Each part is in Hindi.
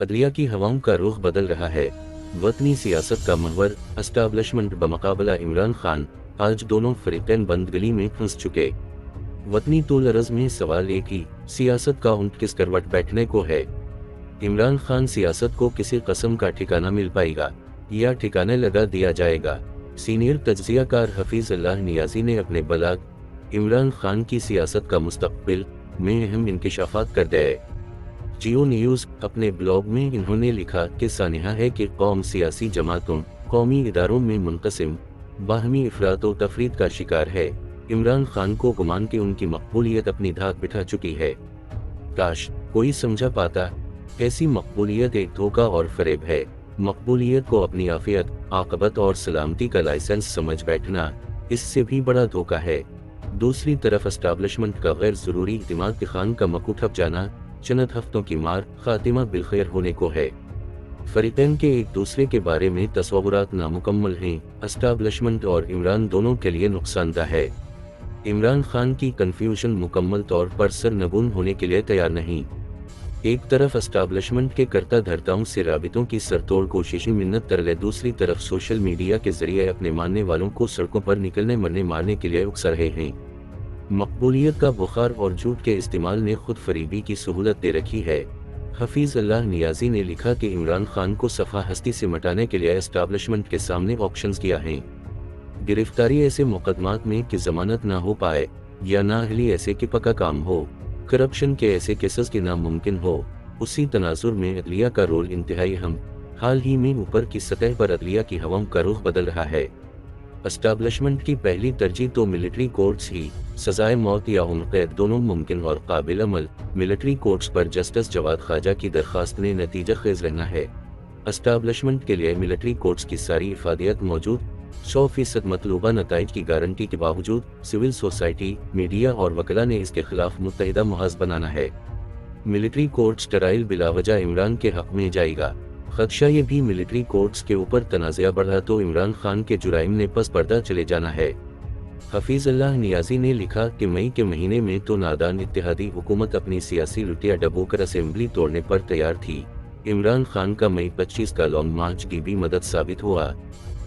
अदलिया की हवाओं का रुख बदल रहा है। वतनी सियासत का महवर एस्टाब्लिशमेंट बमुकाबला इमरान खान, आज दोनों फरीकैन बंद गली में फंस चुके। वतनी तूल अरज में सवाल एक ही, सियासत का ऊंट किस करवट बैठने को है। इमरान खान सियासत को किसी कसम का ठिकाना मिल पाएगा या ठिकाने लगा दिया जाएगा। सीनियर तज्जियाकार हफीज अल्लाह नियाजी ने अपने बलाग इमरान खान की सियासत का मुस्तकबिल में अहम इंकशाफात कर दिए। जियो न्यूज़ अपने ब्लॉग में इन्होंने लिखा कि सानिहा है कि कौम सियासी जमातों, कौमी इदारों में मुनक़सिम, बाहमी इफरात व तफरीद का शिकार है। इमरान खान को गुमान कि उनकी मकबूलियत अपनी धाक बिठा चुकी है। काश कोई समझा पाता, ऐसी मकबूलियत एक धोखा और फरेब है। मकबूलियत को अपनी आफियत, आकबत और सलामती का लाइसेंस समझ बैठना, इससे भी बड़ा धोखा है। दूसरी तरफ एस्टाब्लिशमेंट का गैर ज़रूरी इतिमाद के खान का मकू ठप जाना, चंद हफ्तों की मार, खातिमा बिलखैर होने को है। फरीकैन के एक दूसरे के बारे में तस्वुरात नामुकम्मल हैं। एस्टाब्लिशमेंट और इमरान दोनों के लिए नुकसानदा है। इमरान खान की कन्फ्यूजन मुकम्मल तौर पर सरनगून होने के लिए तैयार नहीं। एक तरफ एस्टाब्लिशमेंट के करता धर्ताओं से राबितों की सरतोड़ कोशिशें मिन्नत तरले, दूसरी तरफ सोशल मीडिया के जरिए अपने मानने वालों को सड़कों पर निकलने मरने मारने के लिए उकसा रहे हैं। मकबूलियत का बुखार और झूठ के इस्तेमाल ने खुद फरीबी की सहूलत दे रखी है। हफीज अल्लाह नियाजी ने लिखा कि इमरान खान को सफ़ा हस्ती से मटाने के लिए एस्टाब्लिशमेंट के सामने ऑप्शंस किया है। गिरफ्तारी ऐसे मुकदमात में कि जमानत ना हो पाए, या नाअहली ऐसे कि पक्का काम हो, करप्शन के ऐसे केसेस के नामुमकिन हो। उसी तनाजुर में अदलिया का रोल इंतहाई अहम। हाल ही में ऊपर की सतह पर अदलिया की हवाओं का रुख बदल रहा है। एस्टाब्लिशमेंट की पहली तरजीह तो मिलिट्री कोर्ट्स ही, सजाए मौत या उम्र दोनों मुमकिन और काबिल अमल। मिलिट्री कोर्ट्स पर जस्टिस जवाद ख्वाजा की दरख्वास्त ने नतीजा खेज रहना है। एस्टाब्लिशमेंट के लिए मिलिट्री कोर्ट्स की सारी इफादियत मौजूद, 100% मतलूबा नताइज की गारंटी के बावजूद सिविल सोसाइटी, मीडिया और वकला ने इसके खिलाफ मुत्तहिदा मुहाज बनाना है। मिलिट्री कोर्ट्स ट्रायल बिलावजह इमरान के हक में जाएगा। खदशा ये भी मिलिट्री कोर्ट्स के ऊपर तनाज़ा बढ़ा तो इमरान खान के जुराइम ने पस पर्दा चले जाना है। हफीज अल्लाह नियाजी ने लिखा कि मई के महीने में तो नादान इत्तेहादी हुकूमत अपनी सियासी लुटिया डबोकर असेंबली तोड़ने पर तैयार थी। इमरान खान का मई 25 का लॉन्ग मार्च की भी मदद साबित हुआ।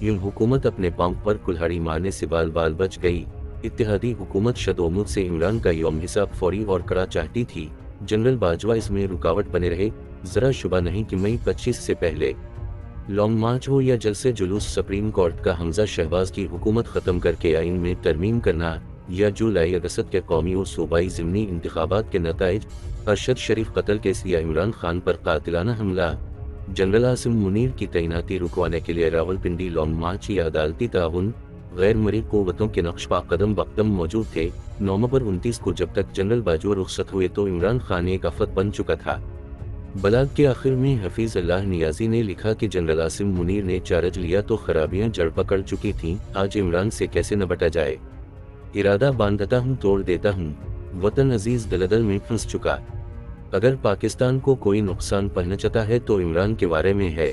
यूं हुकूमत अपने पांव पर कुल्हाड़ी मारने से बाल बाल बच गई। इत्तेहादी हुकूमत शदोमुद से इमरान का यौम हिसाब फौरी और कड़ा चाहती थी। जनरल बाजवा इसमें रुकावट बने रहे। जरा शुबा नहीं कि मई 25 से पहले लॉन्ग मार्च हो या जलसे जुलूस, सुप्रीम कोर्ट का हमजा शहबाज की हुकूमत ख़त्म करके आइन में तरमीम करना, या जुलाई अगस्त के कौमी और सूबाई ज़िमनी इंतखाबात के नताइज, अरशद शरीफ कत्ल केस या इमरान खान पर कातिलाना हमला, जनरल आसिम मुनीर की तैनाती रुकवाने के लिए रावलपिंडी लॉन्ग मार्च या अदालती ताउन, गैर मरी क़ुव्वतों के नक्शा कदम बकदम मौजूद थे। नवंबर 29 को जब तक जनरल बाजवा रुखसत हुए तो इमरान खान एक आफत बन चुका था। बलाग के आखिर में हफीज अल्लाह नियाजी ने लिखा कि जनरल आसिम मुनीर ने चार्ज लिया तो खराबियां जड़ पकड़ चुकी थीं। आज इमरान से कैसे न बटा जाए। इरादा बांधता हूँ तोड़ देता हूँ, वतन अजीज दलदल में फंस चुका। अगर पाकिस्तान को कोई नुकसान पहुंचता है तो इमरान के बारे में है।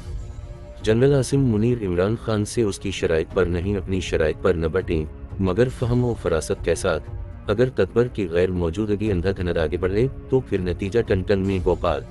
जनरल आसिम मुनीर इमरान खान से उसकी शराइत पर नहीं, अपनी शराइत पर न बटें, मगर फहम व फरासत के साथ। अगर तदबर की गैर मौजूदगी अंधाधुंध आगे बढ़े तो फिर नतीजा टन टन में गोपाल।